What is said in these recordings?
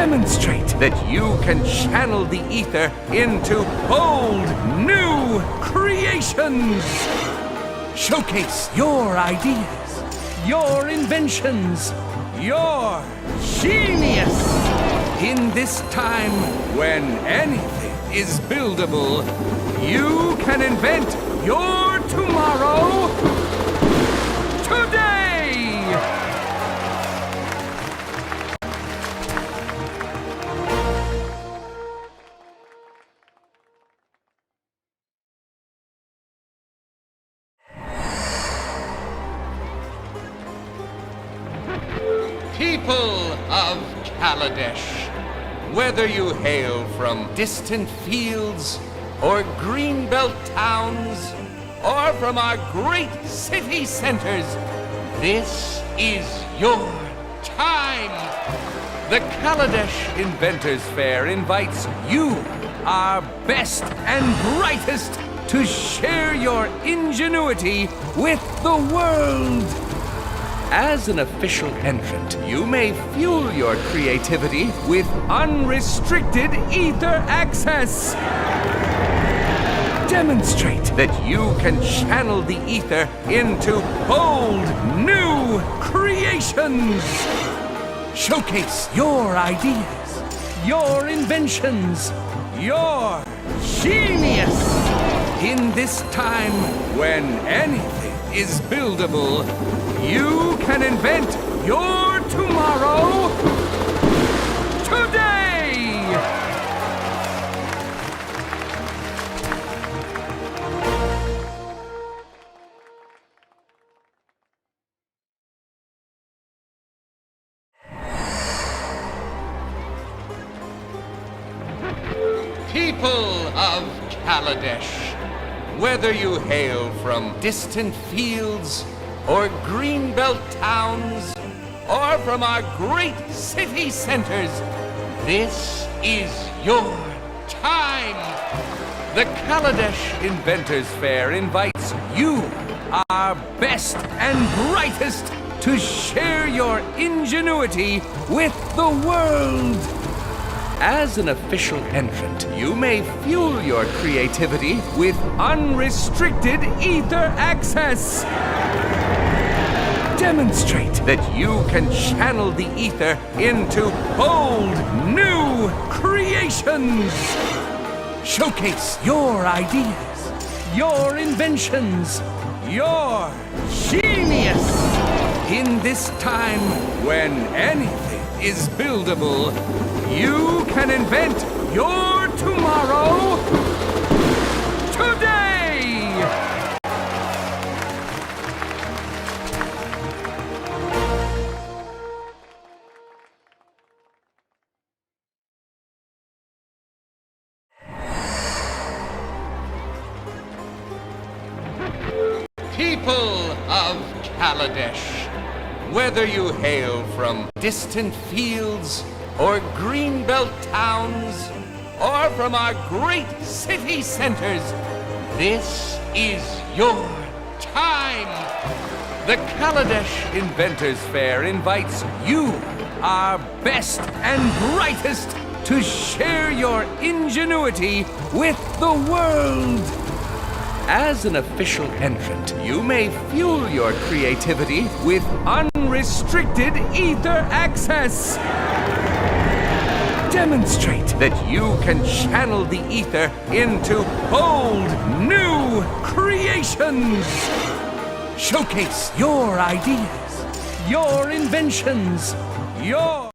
Demonstrate that you can channel the ether into bold, new creations. Showcase your ideas, your inventions, your genius. In this time when anything is buildable, you can invent your tomorrow today! People of KALADESH, whether you hail from distant fields or greenbelt towns or from our great city centers, this is your time. The KALADESH Inventors Fair invites you, our best and brightest, to share your ingenuity with the world. As an official entrant, you may fuel your creativity with unrestricted ether access. Demonstrate that you can channel the ether into bold, new creations. Showcase your ideas, your inventions, your genius. In this time when anything is buildable, you can invent your tomorrow today! People of KALADESH, whether you hail from distant fields or greenbelt towns or from our great city centers, this is your time. The KALADESH Inventors Fair invites you, our best and brightest, to share your ingenuity with the world. As an official entrant, you may fuel your creativity with unrestricted ether access. Demonstrate that you can channel the ether into bold, new creations. Showcase your ideas, your inventions, your genius. In this time when anything is buildable, you can invent your tomorrow today! People of KALADESH, whether you hail from distant fields or greenbelt towns or from our great city centers, this is your time. The KALADESH Inventors Fair invites you, our best and brightest, to share your ingenuity with the world. As an official entrant, you may fuel your creativity with unrestricted ether access. Demonstrate that you can channel the ether into bold, new creations. Showcase your ideas, your inventions, your...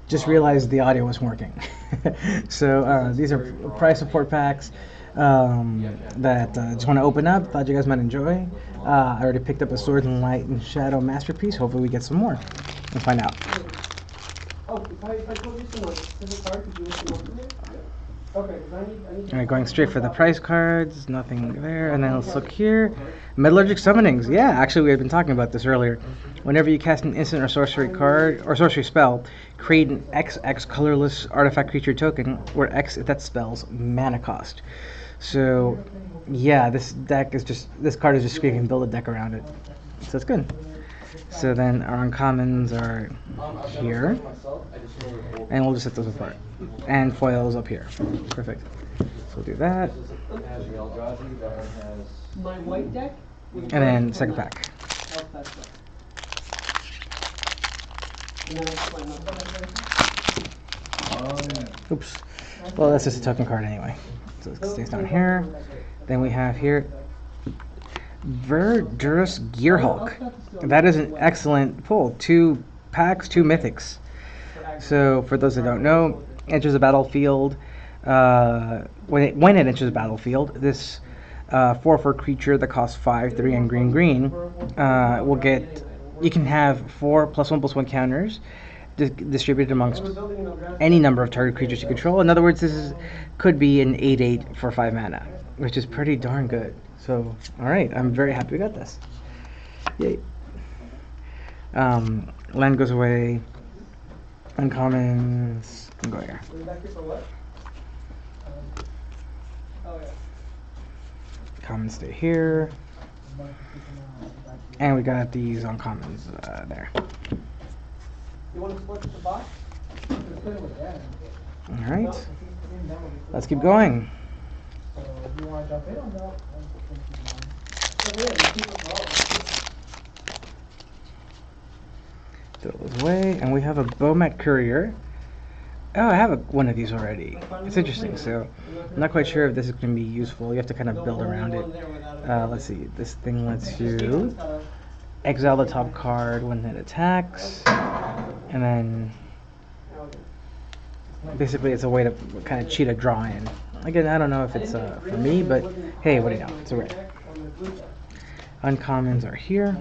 Just realized the audio wasn't working. So these are prize support packs that I just want to open up. Thought you guys might enjoy. I already picked up a Sword and Light and Shadow Masterpiece. Hopefully we get some more. We'll find out. Oh, if I told you someone, is it hard to do it? Alright, going straight for the price cards, nothing there. And then let's look here. Metallurgic summonings. Yeah, actually we had been talking about this earlier. Whenever you cast an instant or sorcery card or sorcery spell, create an XX colorless artifact creature token, where X if that spell's mana cost. So yeah, this card is just screaming build a deck around it. So it's good. So then our uncommons are here. And we'll just set those apart. And foils up here. Perfect. So we'll do that. My white deck? And then second pack. Oops. Well, that's just a token card anyway. So it stays down here. Then we have here Verdurous Gearhulk. That is an excellent pull. 2 packs, 2 mythics. So for those that don't know, enters the battlefield. When it enters the battlefield, this 4/4 creature that costs 5/3 and green will get. You can have 4 +1/+1 counters distributed amongst any number of target creatures you control. In other words, this could be an 8/8 for 5 mana, which is pretty darn good. So, all right, I'm very happy we got this. Yay! Land goes away. Uncommons. Go here. Commons stay here. And we got these uncommons there. Alright. Let's keep going. Throw those away. And we have a Bomat Courier. Oh, I have one of these already. It's interesting. So I'm not quite sure if this is going to be useful. You have to kind of build around it. Let's see. This thing lets you exile the top card when it attacks. And then basically it's a way to kind of cheat a draw in. Again, I don't know if it's for me, but hey, what do you know? It's a rare. Uncommons are here.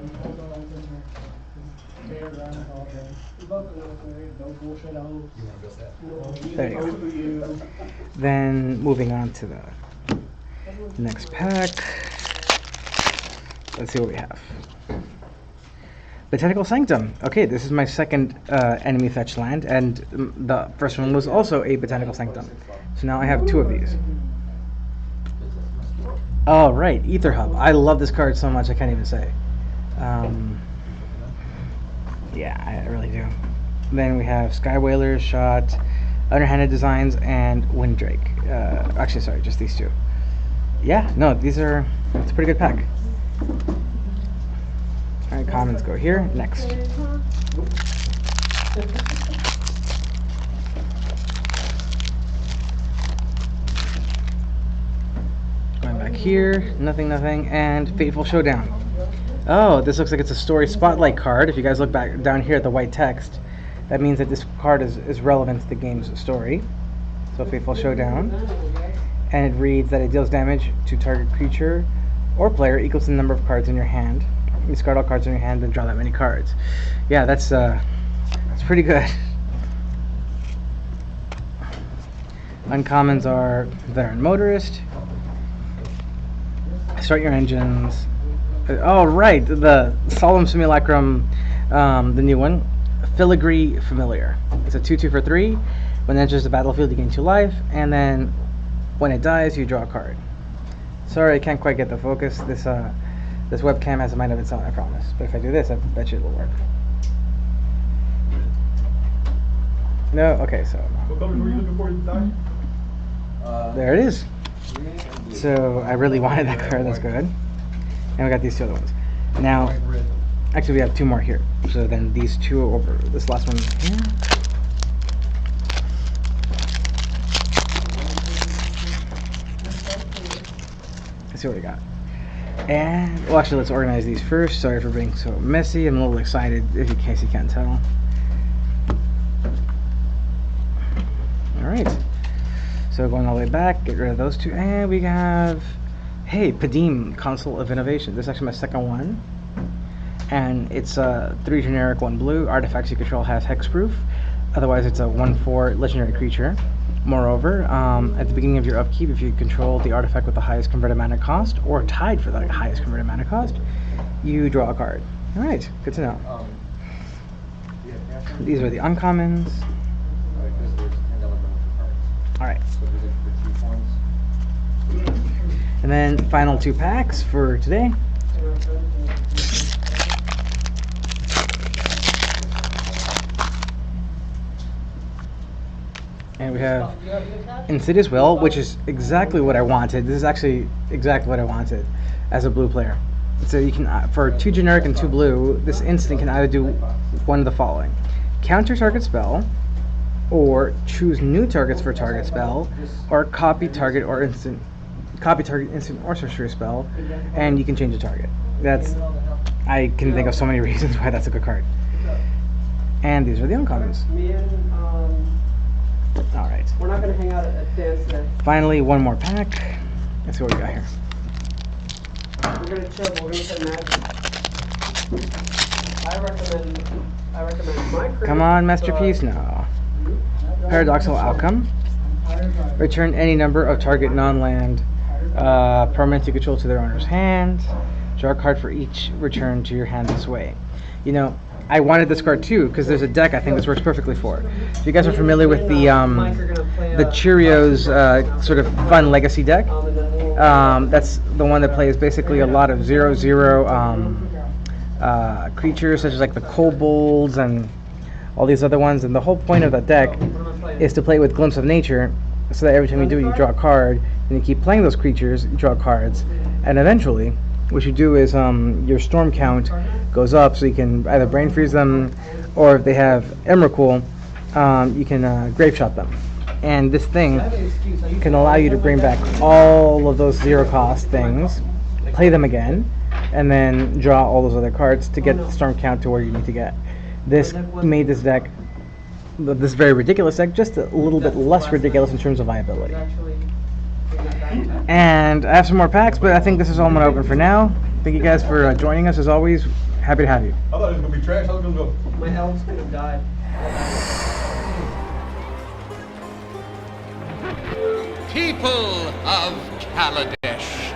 There you go. Then moving on to the next pack. Let's see what we have. Botanical Sanctum. Okay, this is my second enemy fetch land, and the first one was also a Botanical Sanctum. So now I have 2 of these. Oh, right, Ether Hub. I love this card so much I can't even say. Yeah, I really do. Then we have Sky Whaler's Shot, Underhanded Designs, and Winddrake. Actually, sorry, just these 2. Yeah, no, it's a pretty good pack. Alright, commons go here. Next. Going back here. Nothing. And Fateful Showdown. Oh, this looks like it's a story spotlight card. If you guys look back down here at the white text, that means that this card is relevant to the game's story. So Fateful Showdown. And it reads that it deals damage to target creature or player equals the number of cards in your hand. You discard all cards in your hand and draw that many cards. Yeah, that's pretty good. Uncommons are Veteran Motorist. Start your engines. Oh, right, the Solemn Simulacrum, the new one. Filigree Familiar. It's a 2/2 for 3. When it enters the battlefield, you gain 2 life, and then when it dies, you draw a card. Sorry, I can't quite get the focus. This webcam has a mind of its own, I promise. But if I do this, I bet you it will work. No? Okay, so. What colors were you looking for at the time? There it is. So I really wanted that card. That's good. And we got these 2 other ones. Now, actually, we have 2 more here. So then these 2 over this last one here. Let's see what we got. And, well, actually, let's organize these first. Sorry for being so messy. I'm a little excited, in case you can't tell. Alright. So going all the way back, get rid of those 2. And we have, hey, Padim, Console of Innovation. This is actually my second one. And it's a 3 generic, 1 blue. Artifacts you control have hexproof. Otherwise, it's a 1/4 legendary creature. Moreover, at the beginning of your upkeep, if you control the artifact with the highest converted mana cost, or tied for the highest converted mana cost, you draw a card. Alright, good to know. These are the uncommons. Alright. And then final 2 packs for today. And we have Insidious Will, which is exactly what I wanted. This is actually exactly what I wanted as a blue player. So you can, for 2 generic and 2 blue, this instant can either do one of the following: counter target spell, or choose new targets for target spell, or copy target instant or sorcery spell, and you can change the target. I can think of so many reasons why that's a good card. And these are the uncommons. Alright. We're not going to hang out at dance today. Finally, one more pack. Let's see what we got here. We're going to chill, but we're going to play Magic. I recommend my crew. Come on, Masterpiece. No. Paradoxical Outcome. Return any number of target non-land permanents you control to their owner's hand. Draw a card for each return to your hand this way. You know, I wanted this card too because there's a deck I think this works perfectly for. If you guys are familiar with the Cheerios sort of fun legacy deck, that's the one that plays basically a lot of 0/0 creatures such as like the kobolds and all these other ones. And the whole point of that deck is to play with Glimpse of Nature, so that every time you do it, you draw a card, and you keep playing those creatures, you draw cards, and eventually what you do is your storm count goes up, so you can either brain freeze them, or if they have Emrakul, you can grave shot them. And this thing can allow you to bring back all of those 0 cost things, play them again, and then draw all those other cards to get the storm count to where you need to get. This made this deck, this very ridiculous deck, just a little bit less ridiculous in terms of viability. And I have some more packs, but I think this is all I'm going to open for now. Thank you guys for joining us, as always. Happy to have you. I thought it was going to be trash. I was going to go. My elves could have died. People of Kaladesh,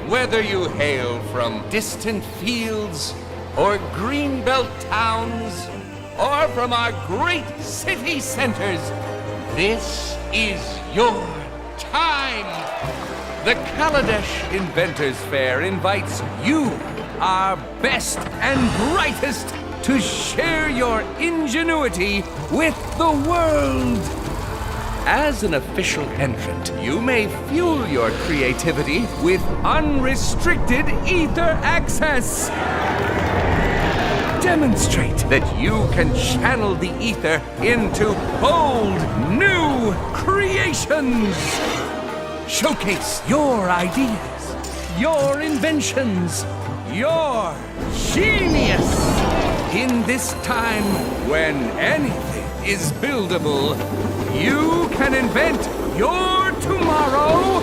whether you hail from distant fields or greenbelt towns or from our great city centers, this is your time. The Kaladesh Inventors Fair invites you, our best and brightest, to share your ingenuity with the world. As an official entrant, you may fuel your creativity with unrestricted ether access. Demonstrate that you can channel the ether into bold new creations. Showcase your ideas, your inventions, your genius. In this time when anything is buildable, you can invent your tomorrow